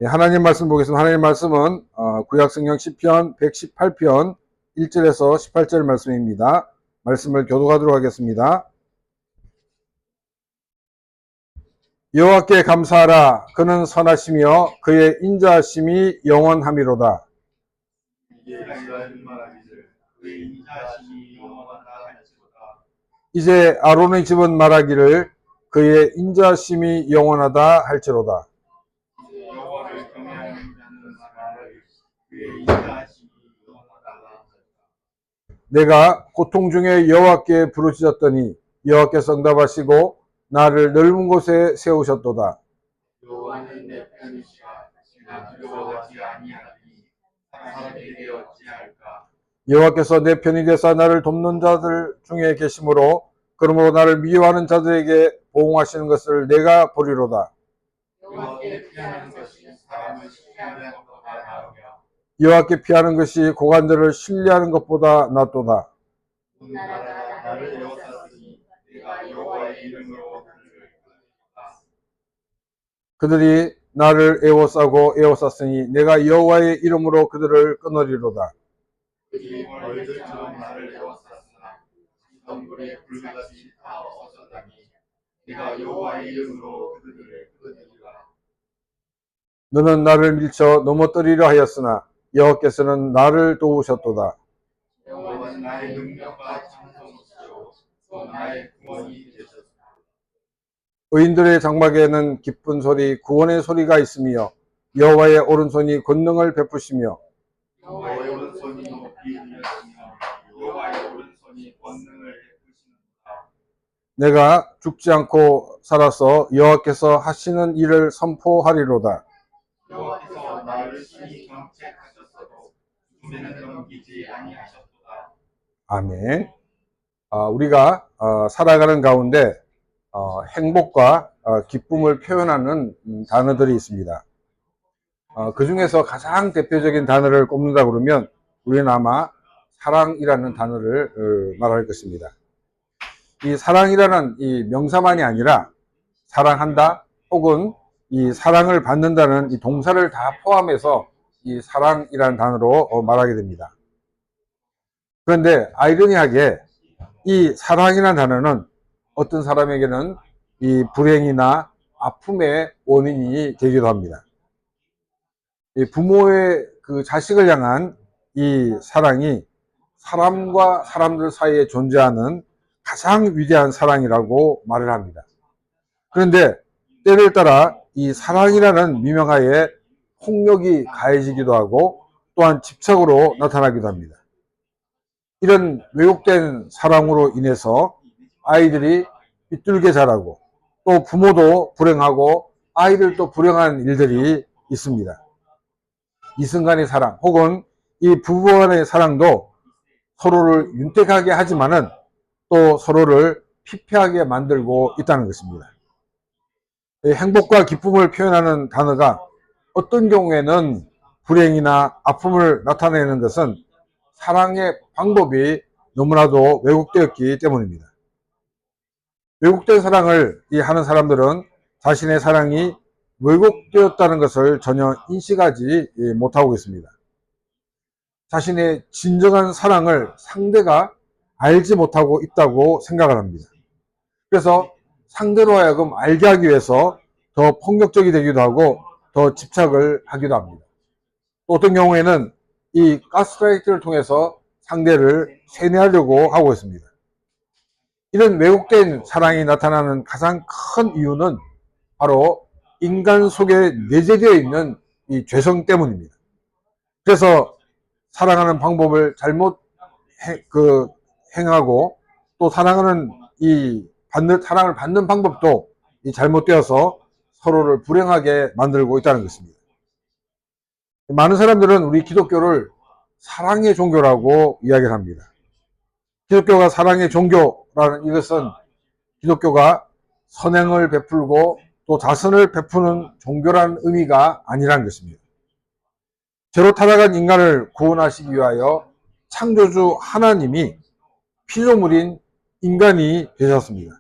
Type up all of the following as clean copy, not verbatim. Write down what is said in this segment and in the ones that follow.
예, 하나님 말씀 보겠습니다. 하나님 말씀은 구약성경 시편 118편 1절에서 18절 말씀입니다. 말씀을 교독하도록 하겠습니다. 여호와께 감사하라. 그는 선하시며 그의 인자하심이 영원하미로다. 이제 아론의 집은 말하기를 그의 인자하심이 영원하다 할지로다. 내가 고통 중에 여호와께 부르짖었더니 여호와께서 응답하시고 나를 넓은 곳에 세우셨도다. 여호와는 내 편이시라. 내가 두려워하지 아니하리니 사람에게 어찌할까. 여호와께서 내 편이 되사 나를 돕는 자들 중에 계심으로 그러므로 나를 미워하는 자들에게 보응하시는 것을 내가 보리로다. 여호와께 피하는 것이 사람을 신뢰하는 것보다 나으며 여호와께 피하는 것이 고관절을 신뢰하는 것보다 낫도다. 온 나라가 나를 에워쌌으니 내가 여호와의 이름으로 그들을 끊으리로다. 그들이 나를 에워싸고 내가 여호와의 이름으로 그들을 끊으리로다. 그들이 벌들처럼 나를 에워쌌으나 지성불에 불같이 다 없어졌다니 내가 여호와의 이름으로 그들을 끊으리라. 너는 나를 밀쳐 넘어뜨리려 하였으나 여호와께서는 나를 도우셨도다. 여호와는 나의 능력과 찬송이시오 또 나의 구원이 되셨다. 의인들의 장막에는 기쁜 소리, 구원의 소리가 있으며 여호와의 오른손이 권능을 베푸시며 여호와의 오른손이 높이 들렸으며 여호와의 오른손이 권능을 베푸시는도다. 내가 죽지 않고 살아서 여호와께서 하시는 일을 선포하리로다. 여호와께서 나를 친히 경책하셨어도 죽음에는 넘기지 아니하셨도다. 아멘. 우리가 살아가는 가운데 행복과 기쁨을 표현하는 단어들이 있습니다. 그 중에서 가장 대표적인 단어를 꼽는다 그러면 우리는 아마 사랑이라는 단어를 말할 것입니다. 이 사랑이라는 이 명사만이 아니라 사랑한다 혹은 이 사랑을 받는다는 이 동사를 다 포함해서 이 사랑이라는 단어로 말하게 됩니다. 그런데 아이러니하게 이 사랑이라는 단어는 어떤 사람에게는 이 불행이나 아픔의 원인이 되기도 합니다. 이 부모의 그 자식을 향한 이 사랑이 사람과 사람들 사이에 존재하는 가장 위대한 사랑이라고 말을 합니다. 그런데 때를 따라 이 사랑이라는 미명하에 폭력이 가해지기도 하고 또한 집착으로 나타나기도 합니다. 이런 왜곡된 사랑으로 인해서 아이들이 삐뚤게 자라고 또 부모도 불행하고 아이들도 불행한 일들이 있습니다. 이순간의 사랑 혹은 이 부부 간의 사랑도 서로를 윤택하게 하지만은 또 서로를 피폐하게 만들고 있다는 것입니다. 행복과 기쁨을 표현하는 단어가 어떤 경우에는 불행이나 아픔을 나타내는 것은 사랑의 방법이 너무나도 왜곡되었기 때문입니다. 왜곡된 사랑을 하는 사람들은 자신의 사랑이 왜곡되었다는 것을 전혀 인식하지 못하고 있습니다. 자신의 진정한 사랑을 상대가 알지 못하고 있다고 생각을 합니다. 그래서 상대로 하여금 알게 하기 위해서 더 폭력적이 되기도 하고 더 집착을 하기도 합니다. 또 어떤 경우에는 이 가스라이트를 통해서 상대를 세뇌하려고 하고 있습니다. 이런 왜곡된 사랑이 나타나는 가장 큰 이유는 바로 인간 속에 내재되어 있는 이 죄성 때문입니다. 그래서 사랑하는 방법을 잘못 행하고 또 사랑을 받는 방법도 잘못되어서 서로를 불행하게 만들고 있다는 것입니다. 많은 사람들은 우리 기독교를 사랑의 종교라고 이야기를 합니다. 기독교가 사랑의 종교라는 이것은 기독교가 선행을 베풀고 또 자선을 베푸는 종교라는 의미가 아니라는 것입니다. 죄로 타락한 인간을 구원하시기 위하여 창조주 하나님이 피조물인 인간이 되셨습니다.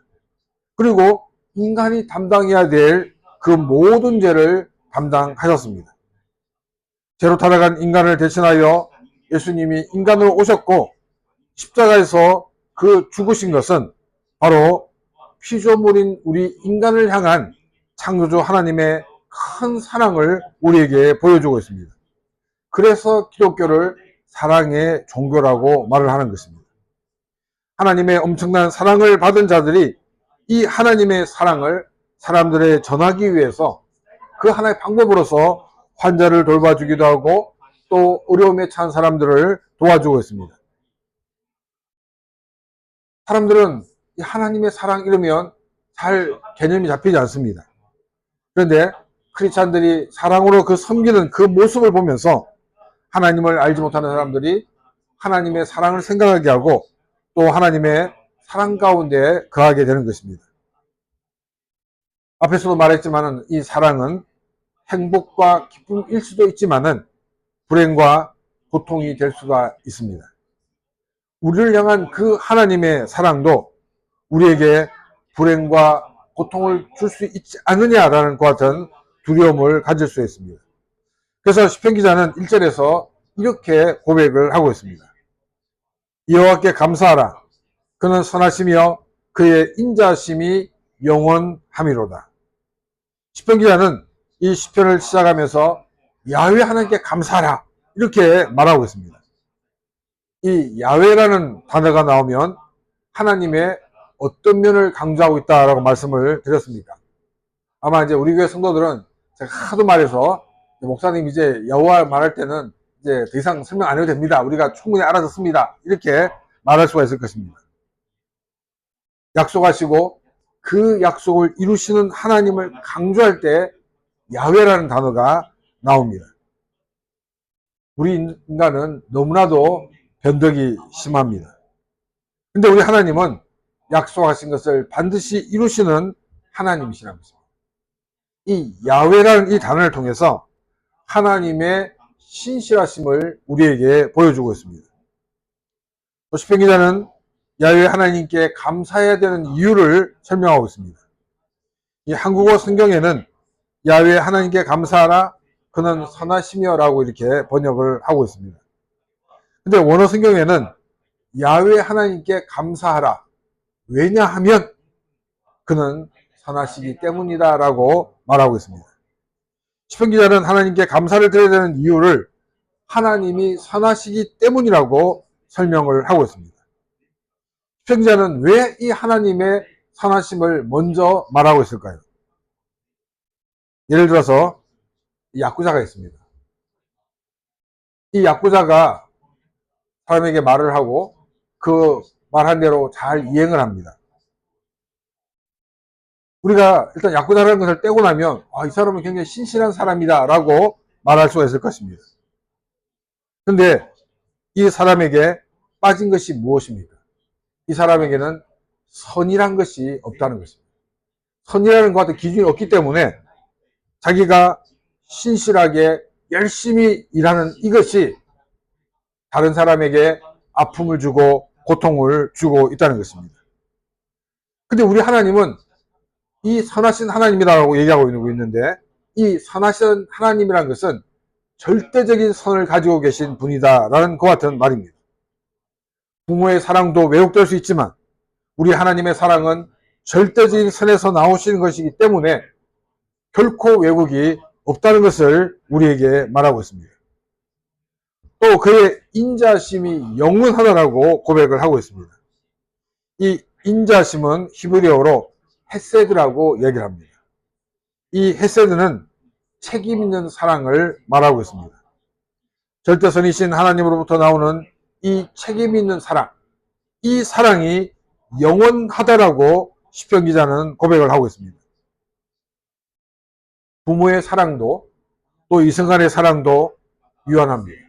그리고 인간이 담당해야 될 그 모든 죄를 감당하셨습니다. 죄로 타락한 인간을 대신하여 예수님이 인간으로 오셨고 십자가에서 그 죽으신 것은 바로 피조물인 우리 인간을 향한 창조주 하나님의 큰 사랑을 우리에게 보여주고 있습니다. 그래서 기독교를 사랑의 종교라고 말을 하는 것입니다. 하나님의 엄청난 사랑을 받은 자들이 이 하나님의 사랑을 사람들에 전하기 위해서 그 하나의 방법으로서 환자를 돌봐주기도 하고 또 어려움에 처한 사람들을 도와주고 있습니다. 사람들은 이 하나님의 사랑 이러면 잘 개념이 잡히지 않습니다. 그런데 크리스찬들이 사랑으로 그 섬기는 그 모습을 보면서 하나님을 알지 못하는 사람들이 하나님의 사랑을 생각하게 하고 또 하나님의 사랑 가운데 거하게 되는 것입니다. 앞에서도 말했지만 이 사랑은 행복과 기쁨일 수도 있지만은 불행과 고통이 될 수가 있습니다. 우리를 향한 그 하나님의 사랑도 우리에게 불행과 고통을 줄 수 있지 않느냐라는 것 같은 두려움을 가질 수 있습니다. 그래서 시편 기자는 1절에서 이렇게 고백을 하고 있습니다. 여호와께 감사하라. 그는 선하시며 그의 인자심이 영원함이로다. 시편 기자는 이 시편을 시작하면서 야훼 하나님께 감사하라 이렇게 말하고 있습니다. 이 야훼라는 단어가 나오면 하나님의 어떤 면을 강조하고 있다라고 말씀을 드렸습니까? 아마 이제 우리 교회 성도들은 제가 하도 말해서 목사님 이제 여호와 말할 때는 이제 더 이상 설명 안 해도 됩니다. 우리가 충분히 알아듣습니다. 이렇게 말할 수가 있을 것입니다. 약속하시고 그 약속을 이루시는 하나님을 강조할 때 야훼라는 단어가 나옵니다. 우리 인간은 너무나도 변덕이 심합니다. 근데 우리 하나님은 약속하신 것을 반드시 이루시는 하나님이시라는 것입니다. 이 야훼라는 이 단어를 통해서 하나님의 신실하심을 우리에게 보여주고 있습니다. 시편 기자는 야훼 하나님께 감사해야 되는 이유를 설명하고 있습니다. 이 한국어 성경에는 야훼 하나님께 감사하라 그는 선하시며라고 이렇게 번역을 하고 있습니다. 근데 원어 성경에는 야훼 하나님께 감사하라. 왜냐하면 그는 선하시기 때문이다 라고 말하고 있습니다. 시편 기자는 하나님께 감사를 드려야 되는 이유를 하나님이 선하시기 때문이라고 설명을 하고 있습니다. 시편 기자는 왜 이 하나님의 선하심을 먼저 말하고 있을까요? 예를 들어서 야쿠자가 있습니다. 이 야쿠자가 사람에게 말을 하고 그 말한 대로 잘 이행을 합니다. 우리가 일단 야쿠자라는 것을 떼고 나면 이 사람은 굉장히 신실한 사람이다 라고 말할 수가 있을 것입니다. 그런데 이 사람에게 빠진 것이 무엇입니까? 이 사람에게는 선이란 것이 없다는 것입니다. 선이라는 것 같은 기준이 없기 때문에 자기가 신실하게 열심히 일하는 이것이 다른 사람에게 아픔을 주고 고통을 주고 있다는 것입니다. 근데 우리 하나님은 이 선하신 하나님이라고 얘기하고 있는데 이 선하신 하나님이라는 것은 절대적인 선을 가지고 계신 분이다라는 것 같은 말입니다. 부모의 사랑도 왜곡될 수 있지만 우리 하나님의 사랑은 절대적인 선에서 나오시는 것이기 때문에 결코 왜곡이 없다는 것을 우리에게 말하고 있습니다. 또 그의 인자심이 영원하다라고 고백을 하고 있습니다. 이 인자심은 히브리어로 헤세드라고 얘기를 합니다. 이 헤세드는 책임 있는 사랑을 말하고 있습니다. 절대선이신 하나님으로부터 나오는 이 책임 있는 사랑, 이 사랑이 영원하다라고 시편 기자는 고백을 하고 있습니다. 부모의 사랑도 또 이성간의 사랑도 유한합니다.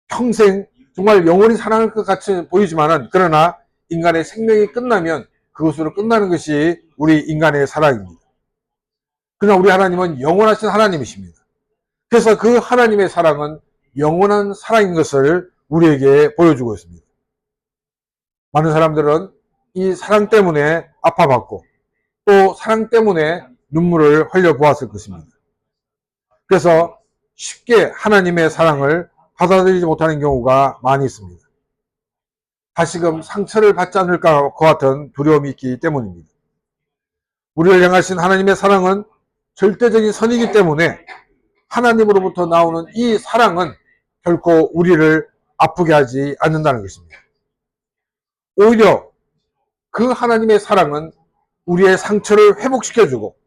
평생 정말 영원히 사랑할 것 같이 보이지만은 그러나 인간의 생명이 끝나면 그것으로 끝나는 것이 우리 인간의 사랑입니다. 그러나 우리 하나님은 영원하신 하나님이십니다. 그래서 그 하나님의 사랑은 영원한 사랑인 것을 우리에게 보여주고 있습니다. 많은 사람들은 이 사랑 때문에 아파받고 또 사랑 때문에 눈물을 흘려 보았을 것입니다. 그래서 쉽게 하나님의 사랑을 받아들이지 못하는 경우가 많이 있습니다. 다시금 상처를 받지 않을까 것 같은 두려움이 있기 때문입니다. 우리를 향하신 하나님의 사랑은 절대적인 선이기 때문에 하나님으로부터 나오는 이 사랑은 결코 우리를 아프게 하지 않는다는 것입니다. 오히려 그 하나님의 사랑은 우리의 상처를 회복시켜주고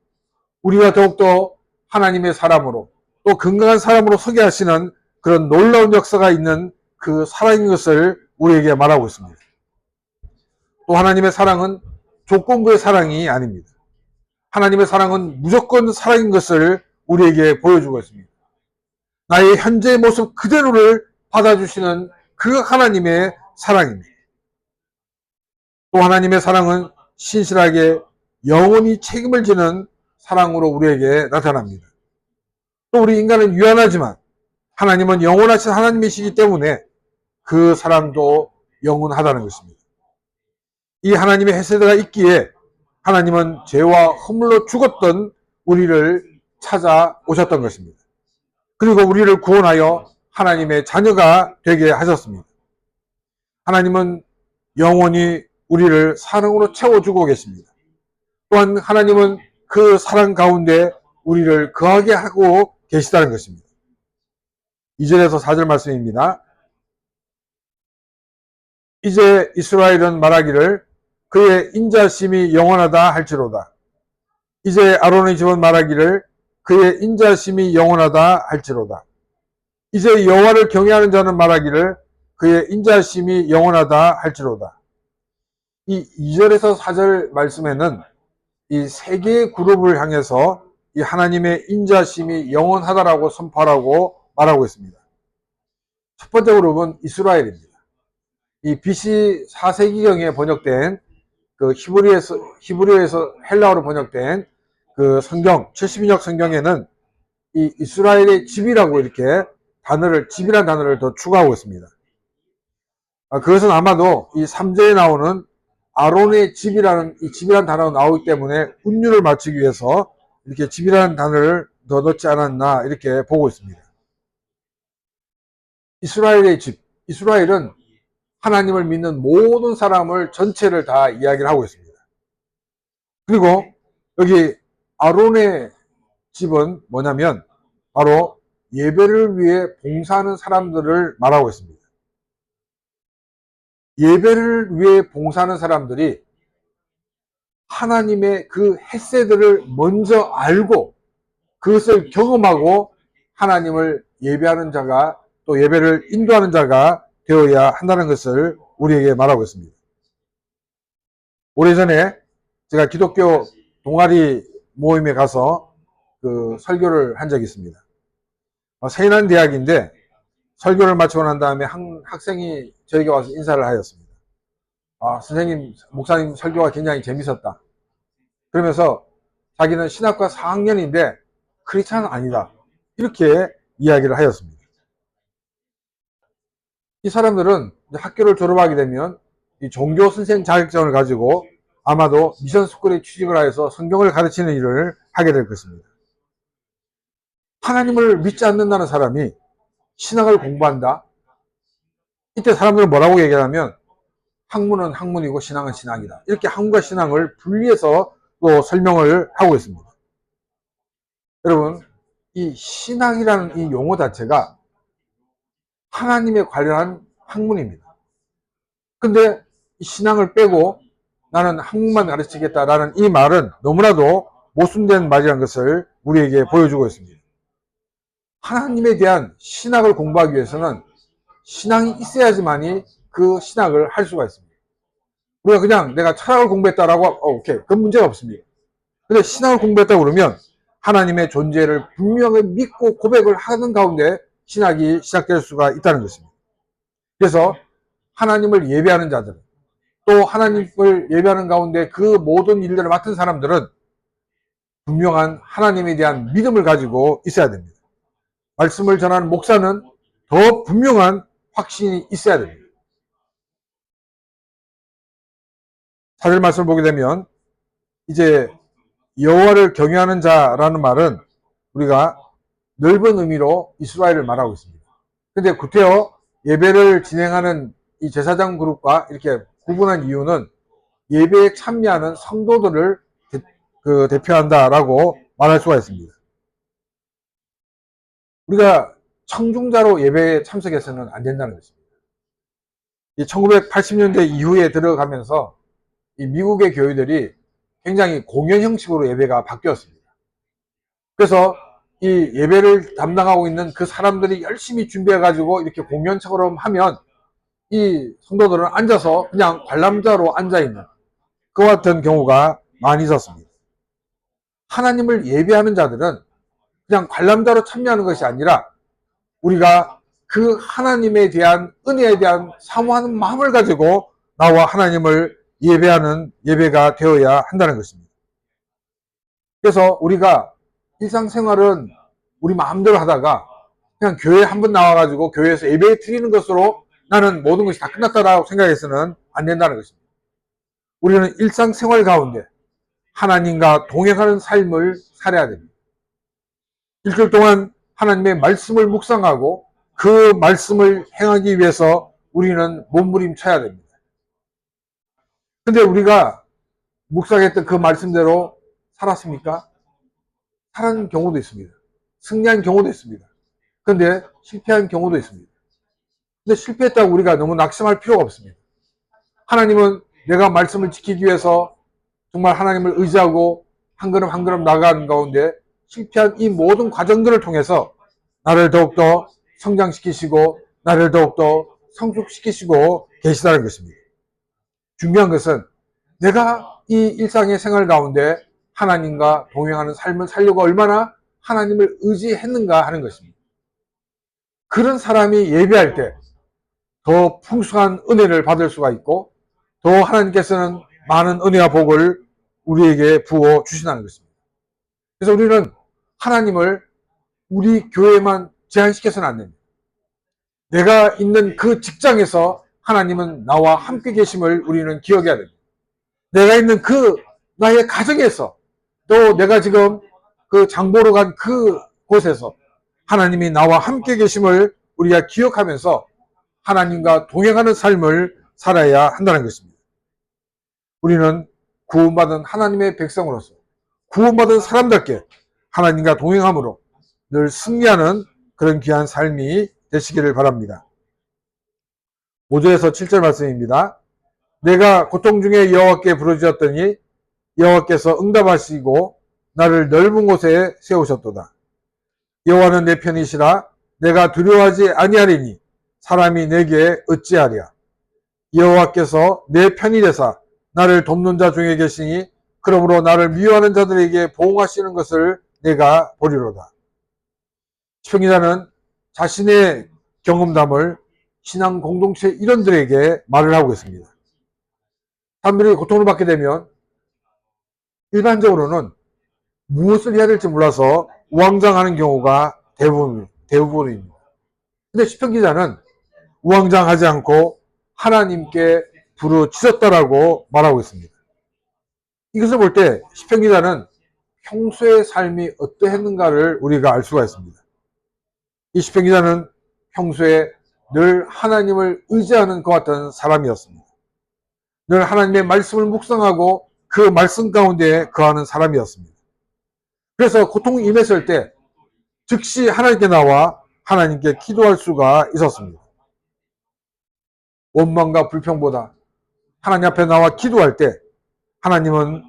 우리가 더욱더 하나님의 사람으로 또 건강한 사람으로 서게 하시는 그런 놀라운 역사가 있는 그 사랑인 것을 우리에게 말하고 있습니다. 또 하나님의 사랑은 조건부의 사랑이 아닙니다. 하나님의 사랑은 무조건 사랑인 것을 우리에게 보여주고 있습니다. 나의 현재의 모습 그대로를 받아주시는 그 하나님의 사랑입니다. 또 하나님의 사랑은 신실하게 영원히 책임을 지는 사랑으로 우리에게 나타납니다. 또 우리 인간은 유한하지만 하나님은 영원하신 하나님이시기 때문에 그 사랑도 영원하다는 것입니다. 이 하나님의 헤세드가 있기에 하나님은 죄와 허물로 죽었던 우리를 찾아오셨던 것입니다. 그리고 우리를 구원하여 하나님의 자녀가 되게 하셨습니다. 하나님은 영원히 우리를 사랑으로 채워주고 계십니다. 또한 하나님은 그 사랑 가운데 우리를 거하게 하고 계시다는 것입니다. 2절에서 4절 말씀입니다. 이제 이스라엘은 말하기를 그의 인자심이 영원하다 할지로다. 이제 아론의 집은 말하기를 그의 인자심이 영원하다 할지로다. 이제 여호와를 경외하는 자는 말하기를 그의 인자심이 영원하다 할지로다. 이 2절에서 4절 말씀에는 이 세 개의 그룹을 향해서 이 하나님의 인자심이 영원하다라고 선포하라고 말하고 있습니다. 첫 번째 그룹은 이스라엘입니다. 이 BC 4세기경에 번역된 그 히브리어에서 헬라어로 번역된 그 성경 70인역 성경에는 이 이스라엘의 집이라고 이렇게 집이라는 단어를 더 추가하고 있습니다. 그것은 아마도 이 3절에 나오는 아론의 집이라는 이 집이라는 단어가 나오기 때문에 운율을 맞추기 위해서 이렇게 집이라는 단어를 더 넣지 않았나 이렇게 보고 있습니다. 이스라엘의 집, 이스라엘은 하나님을 믿는 모든 사람을 전체를 다 이야기를 하고 있습니다. 그리고 여기 아론의 집은 뭐냐면 바로 예배를 위해 봉사하는 사람들을 말하고 있습니다. 예배를 위해 봉사하는 사람들이 하나님의 그 헤세드를 먼저 알고 그것을 경험하고 하나님을 예배하는 자가 또 예배를 인도하는 자가 되어야 한다는 것을 우리에게 말하고 있습니다. 오래전에 제가 기독교 동아리 모임에 가서 그 설교를 한 적이 있습니다. 세인한 대학인데 설교를 마치고 난 다음에 한 학생이 저에게 와서 인사를 하였습니다. 선생님, 목사님 설교가 굉장히 재밌었다. 그러면서 자기는 신학과 4학년인데 크리스찬은 아니다. 이렇게 이야기를 하였습니다. 이 사람들은 학교를 졸업하게 되면 이 종교 선생 자격증을 가지고 아마도 미션 스쿨에 취직을 하여서 성경을 가르치는 일을 하게 될 것입니다. 하나님을 믿지 않는다는 사람이 신학을 공부한다? 이때 사람들은 뭐라고 얘기하냐면 학문은 학문이고 신앙은 신앙이다. 이렇게 학문과 신앙을 분리해서 또 설명을 하고 있습니다. 여러분, 이 신학이라는 이 용어 자체가 하나님에 관련한 학문입니다. 근데 이 신앙을 빼고 나는 학문만 가르치겠다라는 이 말은 너무나도 모순된 말이라는 것을 우리에게 보여주고 있습니다. 하나님에 대한 신학을 공부하기 위해서는 신앙이 있어야지만이 그 신학을 할 수가 있습니다. 우리가 그냥 내가 철학을 공부했다라고 오케이, 그건 문제가 없습니다. 근데 신학을 공부했다고 그러면 하나님의 존재를 분명히 믿고 고백을 하는 가운데 신학이 시작될 수가 있다는 것입니다. 그래서 하나님을 예배하는 자들, 또 하나님을 예배하는 가운데 그 모든 일들을 맡은 사람들은 분명한 하나님에 대한 믿음을 가지고 있어야 됩니다. 말씀을 전하는 목사는 더 분명한 확신이 있어야 됩니다. 4절 말씀을 보게 되면 이제 여호와를 경외하는 자라는 말은 우리가 넓은 의미로 이스라엘을 말하고 있습니다. 근데 구태여 예배를 진행하는 이 제사장 그룹과 이렇게 구분한 이유는 예배에 참여하는 성도들을 대표한다라고 말할 수가 있습니다. 우리가 청중자로 예배에 참석해서는 안 된다는 것입니다. 이 1980년대 이후에 들어가면서 이 미국의 교회들이 굉장히 공연 형식으로 예배가 바뀌었습니다. 그래서 이 예배를 담당하고 있는 그 사람들이 열심히 준비해가지고 이렇게 공연처럼 하면 이 성도들은 앉아서 그냥 관람자로 앉아있는 그와 같은 경우가 많이 있었습니다. 하나님을 예배하는 자들은 그냥 관람자로 참여하는 것이 아니라 우리가 그 하나님에 대한 은혜에 대한 사모하는 마음을 가지고 나와 하나님을 예배하는 예배가 되어야 한다는 것입니다. 그래서 우리가 일상생활은 우리 마음대로 하다가 그냥 교회에 한번 나와가지고 교회에서 예배 드리는 것으로 나는 모든 것이 다 끝났다라고 생각해서는 안 된다는 것입니다. 우리는 일상생활 가운데 하나님과 동행하는 삶을 살아야 됩니다. 일주일 동안 하나님의 말씀을 묵상하고 그 말씀을 행하기 위해서 우리는 몸부림쳐야 됩니다. 근데 우리가 묵상했던 그 말씀대로 살았습니까? 살은 경우도 있습니다. 승리한 경우도 있습니다. 근데 실패한 경우도 있습니다. 근데 실패했다고 우리가 너무 낙심할 필요가 없습니다. 하나님은 내가 말씀을 지키기 위해서 정말 하나님을 의지하고 한 걸음 한 걸음 나아가는 가운데 실패한 이 모든 과정들을 통해서 나를 더욱더 성장시키시고 나를 더욱더 성숙시키시고 계시다는 것입니다. 중요한 것은 내가 이 일상의 생활 가운데 하나님과 동행하는 삶을 살려고 얼마나 하나님을 의지했는가 하는 것입니다. 그런 사람이 예배할 때 더 풍성한 은혜를 받을 수가 있고 더 하나님께서는 많은 은혜와 복을 우리에게 부어 주신다는 것입니다. 그래서 우리는 하나님을 우리 교회만 제한시켜서는 안 됩니다. 내가 있는 그 직장에서 하나님은 나와 함께 계심을 우리는 기억해야 됩니다. 내가 있는 그 나의 가정에서 또 내가 지금 그 장보러 간 그 곳에서 하나님이 나와 함께 계심을 우리가 기억하면서 하나님과 동행하는 삶을 살아야 한다는 것입니다. 우리는 구원받은 하나님의 백성으로서 구원받은 사람답게 하나님과 동행함으로 늘 승리하는 그런 귀한 삶이 되시기를 바랍니다. 5절에서 7절 말씀입니다. 내가 고통 중에 여호와께 부르짖었더니 여호와께서 응답하시고 나를 넓은 곳에 세우셨도다. 여호와는 내 편이시라 내가 두려워하지 아니하리니 사람이 내게 어찌하랴. 여호와께서 내 편이 되사 나를 돕는 자 중에 계시니 그러므로 나를 미워하는 자들에게 보응하시는 것을 내가 보리로다. 시편기자는 자신의 경험담을 신앙 공동체 일원들에게 말을 하고 있습니다. 사람들이 고통을 받게 되면 일반적으로는 무엇을 해야 될지 몰라서 우왕좌왕하는 경우가 대부분입니다. 근데 시편기자는 우왕좌왕하지 않고 하나님께 부르짖었다라고 말하고 있습니다. 이것을 볼 때 시편기자는 평소의 삶이 어떠했는가를 우리가 알 수가 있습니다. 이 시편기자는 평소에 늘 하나님을 의지하는 것 같은 사람이었습니다. 늘 하나님의 말씀을 묵상하고 그 말씀 가운데 거하는 사람이었습니다. 그래서 고통이 임했을 때 즉시 하나님께 나와 하나님께 기도할 수가 있었습니다. 원망과 불평보다 하나님 앞에 나와 기도할 때 하나님은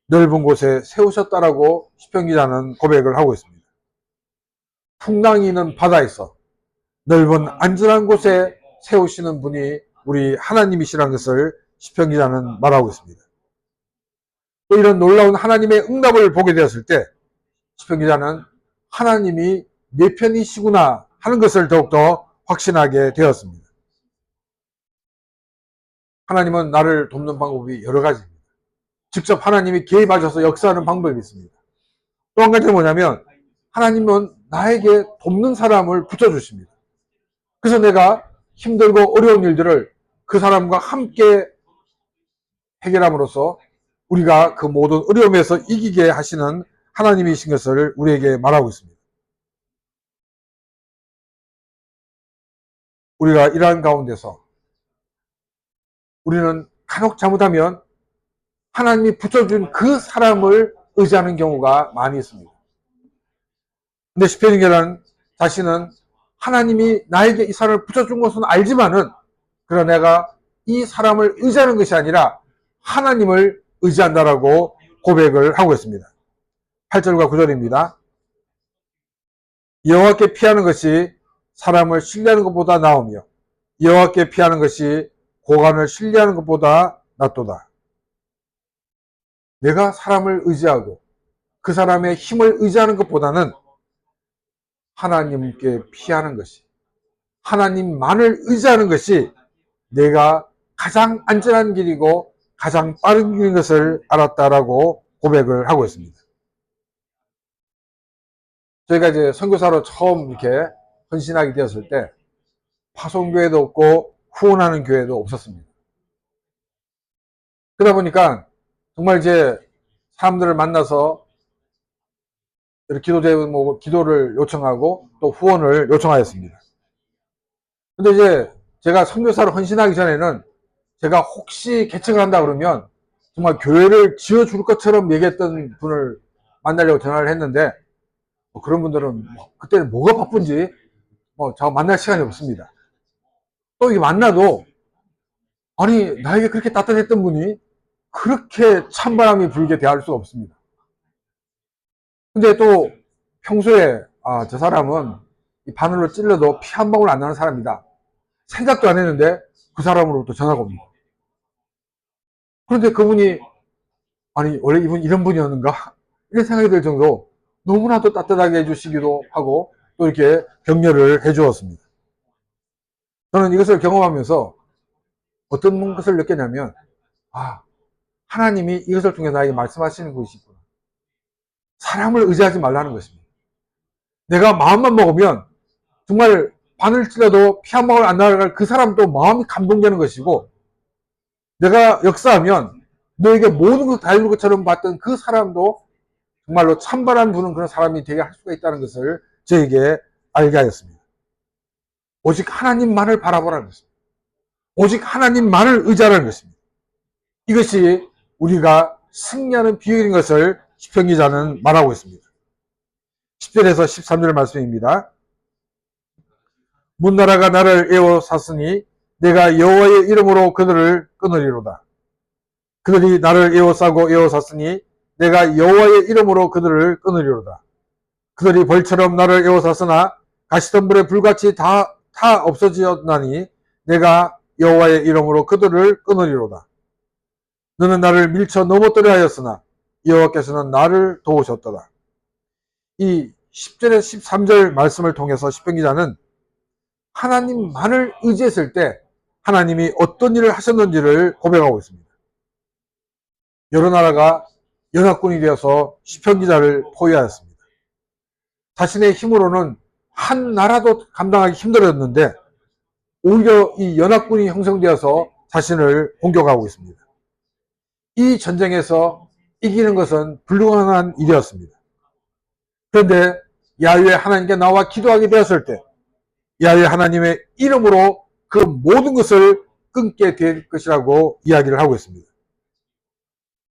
넓은 곳에 세우셨다라고 시편기자는 고백을 하고 있습니다. 풍랑이 있는 바다에서 넓은 안전한 곳에 세우시는 분이 우리 하나님이시라는 것을 시편기자는 말하고 있습니다. 또 이런 놀라운 하나님의 응답을 보게 되었을 때 시편기자는 하나님이 내 편이시구나 하는 것을 더욱더 확신하게 되었습니다. 하나님은 나를 돕는 방법이 여러 가지입니다. 직접 하나님이 개입하셔서 역사하는 방법이 있습니다. 또 한 가지는 뭐냐면 하나님은 나에게 돕는 사람을 붙여주십니다. 그래서 내가 힘들고 어려운 일들을 그 사람과 함께 해결함으로써 우리가 그 모든 어려움에서 이기게 하시는 하나님이신 것을 우리에게 말하고 있습니다. 우리가 이러한 가운데서 우리는 간혹 잘못하면 하나님이 붙여준 그 사람을 의지하는 경우가 많이 있습니다. 근데 시편기자는 자신은 하나님이 나에게 이 사람을 붙여준 것은 알지만은 그러나 내가 이 사람을 의지하는 것이 아니라 하나님을 의지한다라고 고백을 하고 있습니다. 8절과 9절입니다. 여호와께 피하는 것이 사람을 신뢰하는 것보다 나으며 여호와께 피하는 것이 고관을 신뢰하는 것보다 낫도다. 내가 사람을 의지하고 그 사람의 힘을 의지하는 것보다는 하나님께 피하는 것이, 하나님만을 의지하는 것이 내가 가장 안전한 길이고 가장 빠른 길인 것을 알았다라고 고백을 하고 있습니다. 저희가 이제 선교사로 처음 이렇게 헌신하게 되었을 때 파송교회도 없고 후원하는 교회도 없었습니다. 그러다 보니까 정말 이제 사람들을 만나서 기도제에 기도를 요청하고 또 후원을 요청하였습니다. 근데 이제 제가 선교사로 헌신하기 전에는 제가 혹시 개척을 한다 그러면 정말 교회를 지어줄 것처럼 얘기했던 분을 만나려고 전화를 했는데 그런 분들은 그때는 뭐가 바쁜지 저 만날 시간이 없습니다. 또 이게 만나도 아니 나에게 그렇게 따뜻했던 분이 그렇게 찬바람이 불게 대할 수가 없습니다. 근데 또 평소에 저 사람은 이 바늘로 찔러도 피 한 방울 안 나는 사람이다 생각도 안 했는데 그 사람으로부터 전화가 옵니다. 그런데 그분이 아니 원래 이분 이런 분이었는가 이런 생각이 들 정도 너무나도 따뜻하게 해주시기도 하고 또 이렇게 격려를 해주었습니다. 저는 이것을 경험하면서 어떤 것을 느꼈냐면 하나님이 이것을 통해 나에게 말씀하시는 것이 있구나. 사람을 의지하지 말라는 것입니다. 내가 마음만 먹으면 정말 바늘 찔러도 피 한 방울 안 나갈 그 사람도 마음이 감동되는 것이고 내가 역사하면 너에게 모든 것을 다 해줄 것처럼 봤던 그 사람도 정말로 찬바람 부는 그런 사람이 되게 할 수가 있다는 것을 저에게 알게 하였습니다. 오직 하나님만을 바라보라는 것입니다. 오직 하나님만을 의지하라는 것입니다. 이것이 우리가 승리하는 비결인 것을 시편기자는 말하고 있습니다. 10절에서 13절 말씀입니다. 문나라가 나를 에워쌌으니 내가 여호와의 이름으로 그들을 끊으리로다. 그들이 나를 에워싸고 에워쌌으니 내가 여호와의 이름으로 그들을 끊으리로다. 그들이 벌처럼 나를 에워쌌으나 가시덤불에 불같이 다 없어지었나니 내가 여호와의 이름으로 그들을 끊으리로다. 너는 나를 밀쳐 넘어뜨려 하였으나 여호와께서는 나를 도우셨도다. 이 10절에서 13절 말씀을 통해서 시편기자는 하나님만을 의지했을 때 하나님이 어떤 일을 하셨는지를 고백하고 있습니다. 여러 나라가 연합군이 되어서 시편기자를 포위하였습니다. 자신의 힘으로는 한 나라도 감당하기 힘들었는데 오히려 이 연합군이 형성되어서 자신을 공격하고 있습니다. 이 전쟁에서 이기는 것은 불가능한 일이었습니다. 그런데 야훼 하나님께 나와 기도하게 되었을 때 야훼 하나님의 이름으로 그 모든 것을 끊게 될 것이라고 이야기를 하고 있습니다.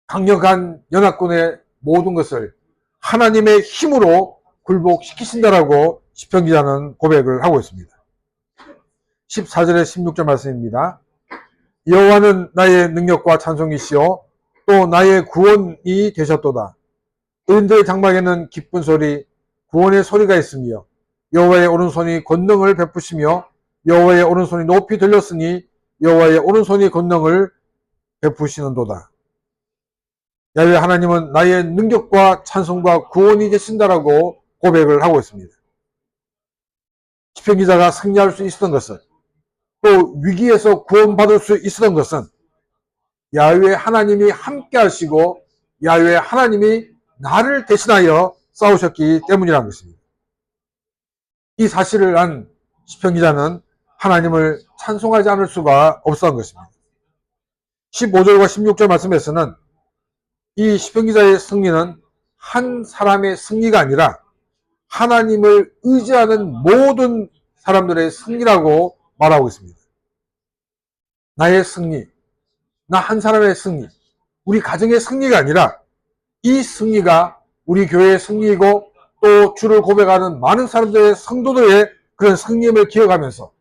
강력한 연합군의 모든 것을 하나님의 힘으로 굴복시키신다라고 시편기자는 고백을 하고 있습니다. 14절에 16절 말씀입니다. 여호와는 나의 능력과 찬송이시요 또 나의 구원이 되셨도다. 의인들의 장막에는 기쁜 소리, 구원의 소리가 있으며 여호와의 오른손이 권능을 베푸시며 여호와의 오른손이 높이 들렸으니 여호와의 오른손이 권능을 베푸시는도다. 야훼 하나님은 나의 능력과 찬송과 구원이 되신다라고 고백을 하고 있습니다. 시편기자가 승리할 수 있었던 것은 또 위기에서 구원받을 수 있었던 것은 야훼 하나님이 함께 하시고 야훼 하나님이 나를 대신하여 싸우셨기 때문이라는 것입니다. 이 사실을 안 시편기자는 하나님을 찬송하지 않을 수가 없었던 것입니다. 15절과 16절 말씀에서는 이 시편기자의 승리는 한 사람의 승리가 아니라 하나님을 의지하는 모든 사람들의 승리라고 말하고 있습니다. 나의 승리, 나 한 사람의 승리, 우리 가정의 승리가 아니라 이 승리가 우리 교회의 승리이고 또 주를 고백하는 많은 사람들의 성도들의 그런 승리임을 기억하면서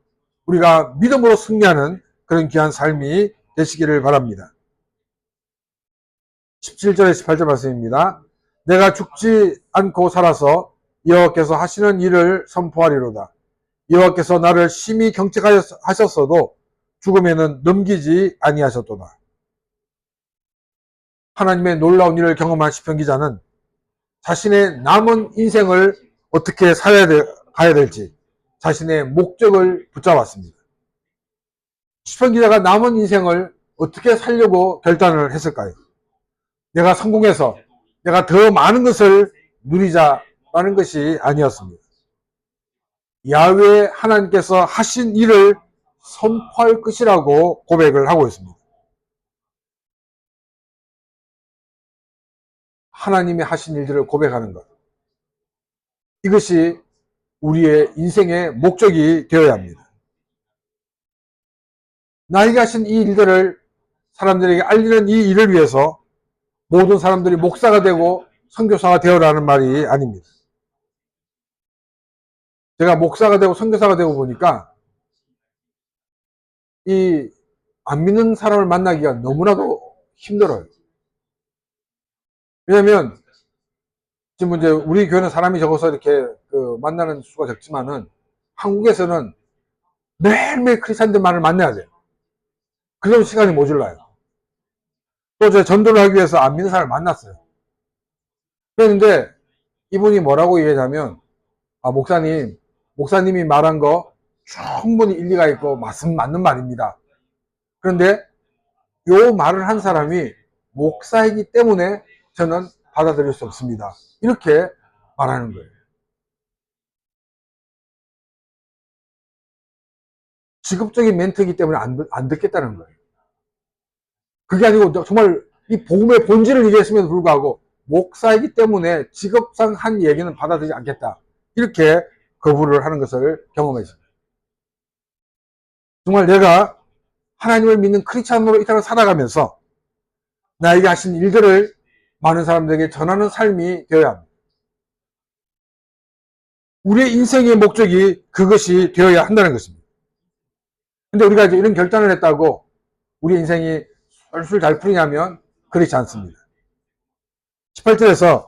우리가 믿음으로 승리하는 그런 귀한 삶이 되시기를 바랍니다. 17절에 18절 말씀입니다. 내가 죽지 않고 살아서 여호와께서 하시는 일을 선포하리로다. 여호와께서 나를 심히 경책하셨어도 죽음에는 넘기지 아니하셨도다. 하나님의 놀라운 일을 경험한 시편 기자는 자신의 남은 인생을 어떻게 가야 될지 자신의 목적을 붙잡았습니다. 시편 기자가 남은 인생을 어떻게 살려고 결단을 했을까요? 내가 성공해서 내가 더 많은 것을 누리자라는 것이 아니었습니다. 야훼 하나님께서 하신 일을 선포할 것이라고 고백을 하고 있습니다. 하나님이 하신 일들을 고백하는 것. 이것이 우리의 인생의 목적이 되어야 합니다. 나에게 하신 이 일들을 사람들에게 알리는 이 일을 위해서 모든 사람들이 목사가 되고 선교사가 되어라는 말이 아닙니다. 제가 목사가 되고 선교사가 되고 보니까 이 안 믿는 사람을 만나기가 너무나도 힘들어요. 왜냐하면 지금 이제 우리 교회는 사람이 적어서 이렇게 만나는 수가 적지만은 한국에서는 매일매일 크리스찬들만을 만나야 돼요. 그러면 시간이 모자라요. 또 제가 전도를 하기 위해서 안 믿는 사람을 만났어요. 그랬는데 이분이 뭐라고 얘기하냐면 목사님이 말한 거 충분히 일리가 있고 맞는 말입니다. 그런데 요 말을 한 사람이 목사이기 때문에 저는 받아들일 수 없습니다. 이렇게 말하는 거예요. 직업적인 멘트이기 때문에 안 듣겠다는 거예요. 그게 아니고 정말 이 복음의 본질을 얘기했음에도 불구하고 목사이기 때문에 직업상 한 얘기는 받아들이지 않겠다. 이렇게 거부를 하는 것을 경험했습니다. 정말 내가 하나님을 믿는 크리스찬으로 이 땅을 살아가면서 나에게 하신 일들을 많은 사람들에게 전하는 삶이 되어야 합니다. 우리의 인생의 목적이 그것이 되어야 한다는 것입니다. 근데 우리가 이제 이런 결단을 했다고 우리 인생이 술술 잘 풀리냐면 그렇지 않습니다. 18절에서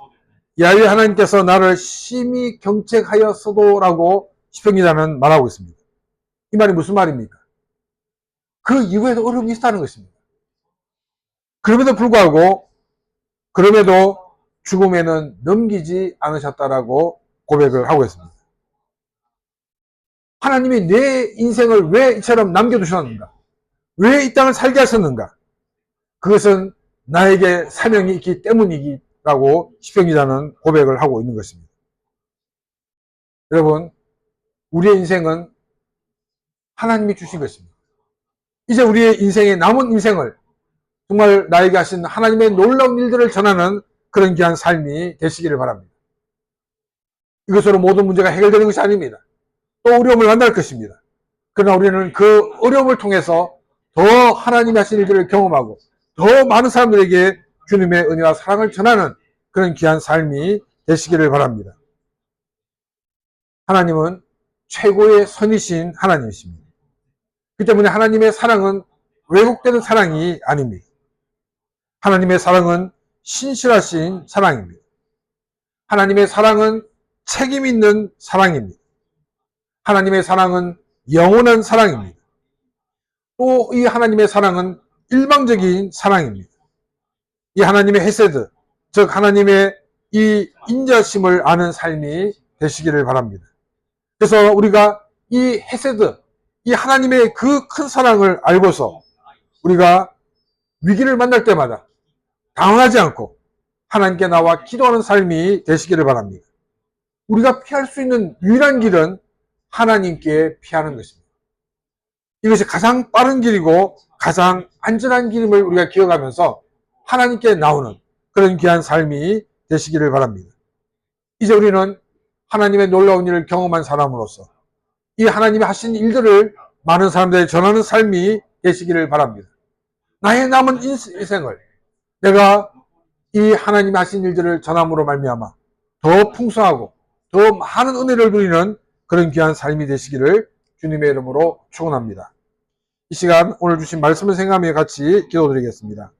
야훼 하나님께서 나를 심히 경책하였어도라고 시편 기자는 말하고 있습니다. 이 말이 무슨 말입니까? 그 이후에도 어려움이 있다는 것입니다. 그럼에도 불구하고 죽음에는 넘기지 않으셨다라고 고백을 하고 있습니다. 하나님이 내 인생을 왜 이처럼 남겨두셨는가? 왜 이 땅을 살게 하셨는가? 그것은 나에게 사명이 있기 때문이라고 시편 기자는 고백을 하고 있는 것입니다. 여러분, 우리의 인생은 하나님이 주신 것입니다. 이제 우리의 인생의 남은 인생을 정말 나에게 하신 하나님의 놀라운 일들을 전하는 그런 귀한 삶이 되시기를 바랍니다. 이것으로 모든 문제가 해결되는 것이 아닙니다. 또 어려움을 만날 것입니다. 그러나 우리는 그 어려움을 통해서 더 하나님이 하신 일들을 경험하고 더 많은 사람들에게 주님의 은혜와 사랑을 전하는 그런 귀한 삶이 되시기를 바랍니다. 하나님은 최고의 선이신 하나님이십니다. 그 때문에 하나님의 사랑은 왜곡되는 사랑이 아닙니다. 하나님의 사랑은 신실하신 사랑입니다. 하나님의 사랑은 책임 있는 사랑입니다. 하나님의 사랑은 영원한 사랑입니다. 또 이 하나님의 사랑은 일방적인 사랑입니다. 이 하나님의 헤세드, 즉 하나님의 이 인자심을 아는 삶이 되시기를 바랍니다. 그래서 우리가 이 헤세드, 이 하나님의 그 큰 사랑을 알고서 우리가 위기를 만날 때마다 당황하지 않고 하나님께 나와 기도하는 삶이 되시기를 바랍니다. 우리가 피할 수 있는 유일한 길은 하나님께 피하는 것입니다. 이것이 가장 빠른 길이고 가장 안전한 길임을 우리가 기억하면서 하나님께 나오는 그런 귀한 삶이 되시기를 바랍니다. 이제 우리는 하나님의 놀라운 일을 경험한 사람으로서 이 하나님이 하신 일들을 많은 사람들에게 전하는 삶이 되시기를 바랍니다. 나의 남은 인생을 내가 이 하나님이 하신 일들을 전함으로 말미암아 더 풍성하고 더 많은 은혜를 누리는 그런 귀한 삶이 되시기를 주님의 이름으로 축원합니다. 이 시간 오늘 주신 말씀을 생각하며 같이 기도드리겠습니다.